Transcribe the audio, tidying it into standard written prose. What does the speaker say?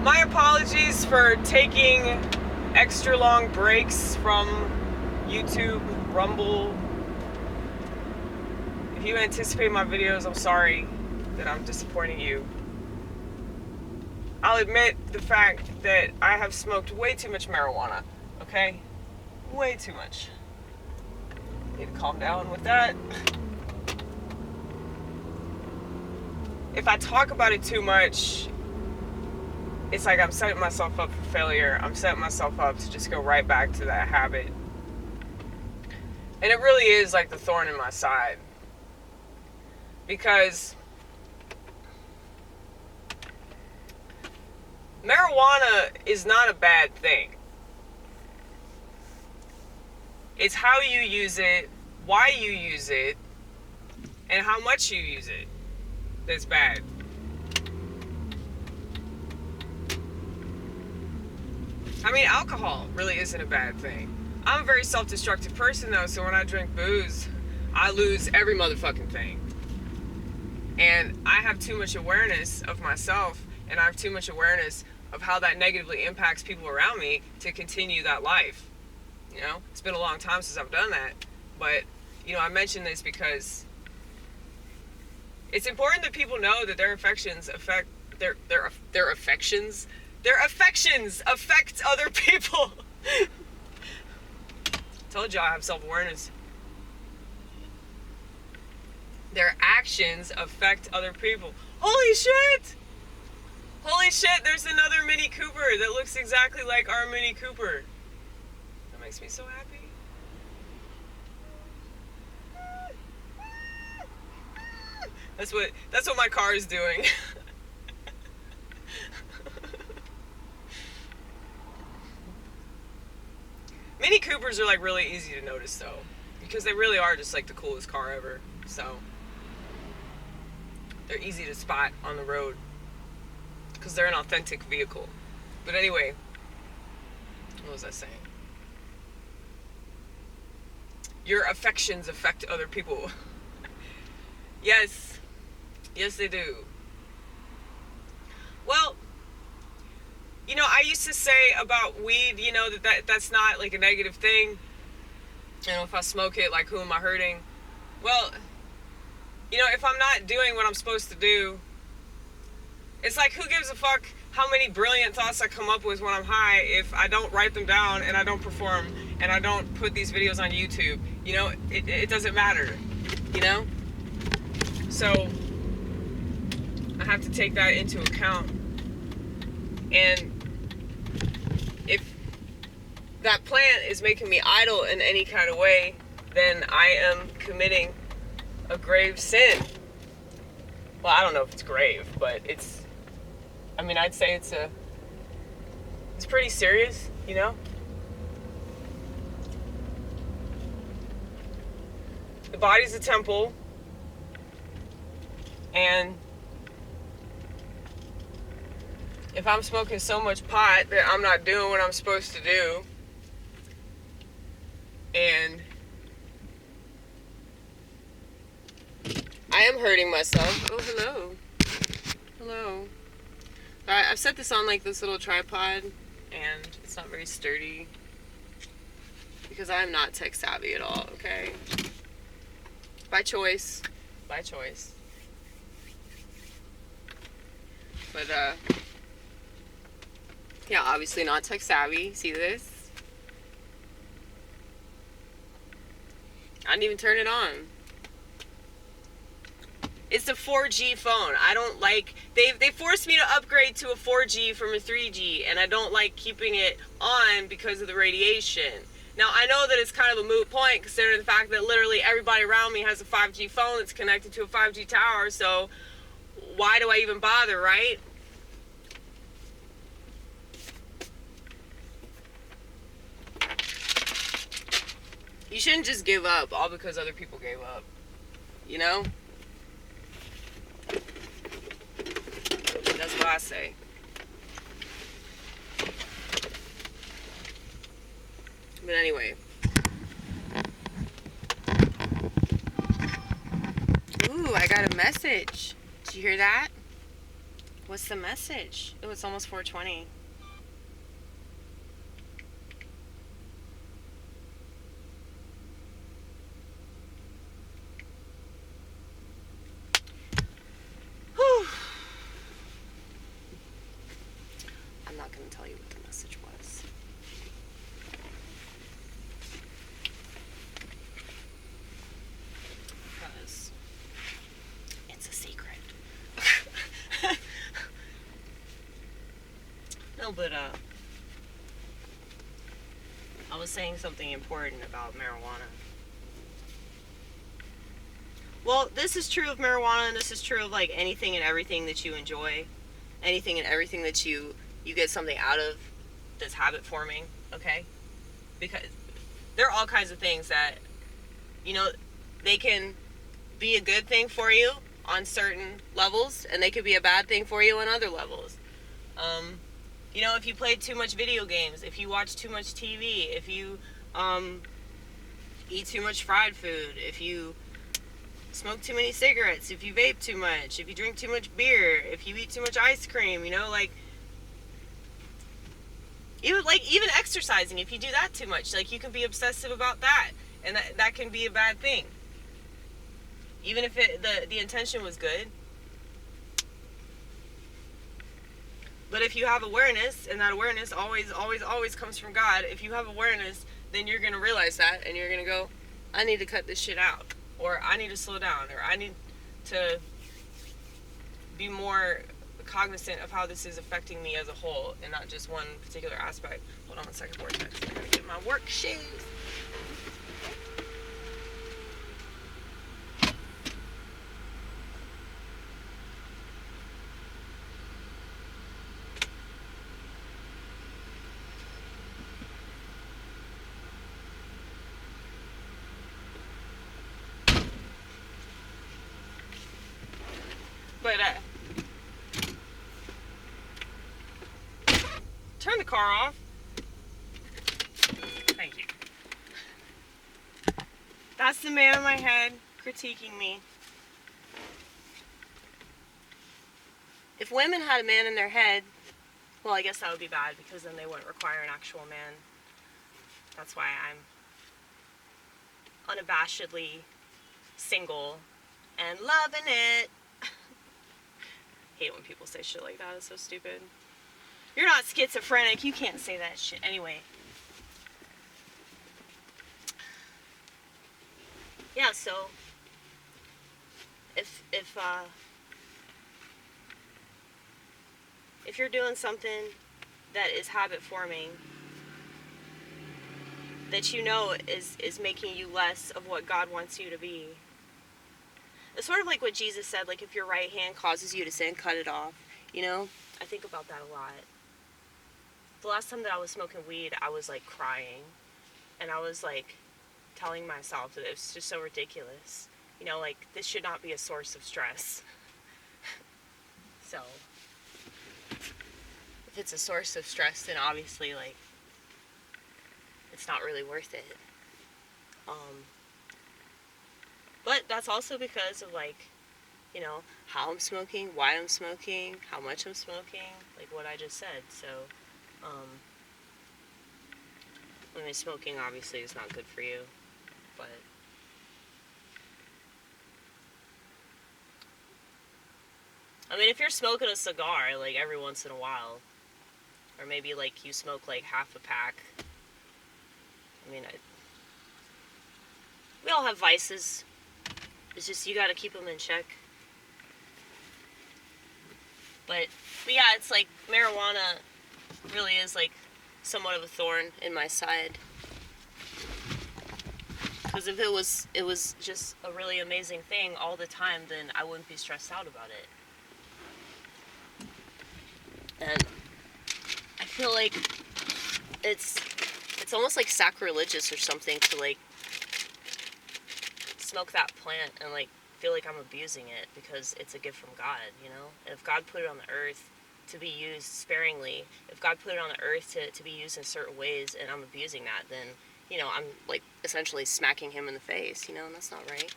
My apologies for taking extra long breaks from YouTube, Rumble. If you anticipate my videos, I'm sorry that I'm disappointing you. I'll admit the fact that I have smoked way too much marijuana, okay? Way too much. Need to calm down with that. If I talk about it too much, it's like I'm setting myself up for failure. I'm setting myself up to just go right back to that habit. And it really is like the thorn in my side. Because marijuana is not a bad thing. It's how you use it, why you use it, and how much you use it that's bad. I mean, alcohol really isn't a bad thing. I'm a very self-destructive person though, so when I drink booze, I lose every motherfucking thing. And I have too much awareness of myself, and I have too much awareness of how that negatively impacts people around me to continue that life. You know, it's been a long time since I've done that, but you know, I mention this because it's important that people know that their affections affect their affections affect other people. Told y'all I have self-awareness. Their actions affect other people. Holy shit! Holy shit, there's another Mini Cooper that looks exactly like our Mini Cooper. That makes me so happy. That's what my car is doing. Mini Coopers are like really easy to notice though, because they really are just like the coolest car ever. So they're easy to spot on the road because they're an authentic vehicle. But anyway, what was I saying? Your affections affect other people. Yes they do. Well, you know, I used to say about weed, you know, that's not like a negative thing. You know, if I smoke it, like, who am I hurting? Well, you know, if I'm not doing what I'm supposed to do, it's like, who gives a fuck how many brilliant thoughts I come up with when I'm high if I don't write them down and I don't perform and I don't put these videos on YouTube? You know, it doesn't matter, you know? So I have to take that into account. And if that plant is making me idle in any kind of way, then I am committing a grave sin. Well, I don't know if it's grave, but I'd say it's pretty serious, you know? The body's a temple, and if I'm smoking so much pot that I'm not doing what I'm supposed to do, and I am hurting myself. Oh, hello. Hello. I've set this on like this little tripod, and it's not very sturdy because I'm not tech savvy at all, okay? By choice. By choice. But, yeah, obviously not tech savvy. See this? I didn't even turn it on. It's a 4G phone. I don't like... They forced me to upgrade to a 4G from a 3G, and I don't like keeping it on because of the radiation. Now, I know that it's kind of a moot point, considering the fact that literally everybody around me has a 5G phone that's connected to a 5G tower, so why do I even bother, right? You shouldn't just give up all because other people gave up, you know? That's what I say. But anyway. Ooh, I got a message. Did you hear that? What's the message? Oh, it's almost 4:20. Whew. I'm not going to tell you what the message was. Because it's a secret. No, but I was saying something important about marijuana. Well, this is true of marijuana, and this is true of like anything and everything that you enjoy, anything and everything that you get something out of that's habit forming, okay? Because there are all kinds of things that, you know, they can be a good thing for you on certain levels, and they could be a bad thing for you on other levels. You know, if you play too much video games, if you watch too much TV, if you eat too much fried food, if you smoke too many cigarettes, if you vape too much, if you drink too much beer, if you eat too much ice cream, you know, like even exercising, if you do that too much, like you can be obsessive about that, and that can be a bad thing. Even if the intention was good. But if you have awareness, and that awareness always comes from God, if you have awareness, then you're going to realize that, and you're going to go, I need to cut this shit out, or I need to slow down, or I need to be more cognizant of how this is affecting me as a whole, and not just one particular aspect. Hold on a second, vortex. I gotta get my work shoes. But turn the car off. Thank you. That's the man in my head critiquing me. If women had a man in their head, well, I guess that would be bad, because then they wouldn't require an actual man. That's why I'm unabashedly single and loving it. Hate when people say shit like that. It's so stupid. You're not schizophrenic. You can't say that shit. Anyway. Yeah, so if you're doing something that is habit forming, that you know is making you less of what God wants you to be. It's sort of like what Jesus said, like if your right hand causes you to sin, cut it off. You know? I think about that a lot. The last time that I was smoking weed, I was like crying. And I was like telling myself that it was just so ridiculous. You know, like this should not be a source of stress. So, if it's a source of stress, then obviously like it's not really worth it. But that's also because of like, you know, how I'm smoking, why I'm smoking, how much I'm smoking, like what I just said. So, I mean, smoking obviously is not good for you, but I mean, if you're smoking a cigar, like every once in a while, or maybe like you smoke like half a pack, I mean, we all have vices. It's just you gotta keep them in check. But yeah, it's like marijuana really is like somewhat of a thorn in my side. Because if it was just a really amazing thing all the time, then I wouldn't be stressed out about it. And I feel like it's almost like sacrilegious or something to like smoke that plant and like feel like I'm abusing it because it's a gift from God, you know? And if God put it on the earth to be used sparingly, if God put it on the earth to be used in certain ways and I'm abusing that, then, you know, I'm like essentially smacking him in the face, you know, and that's not right.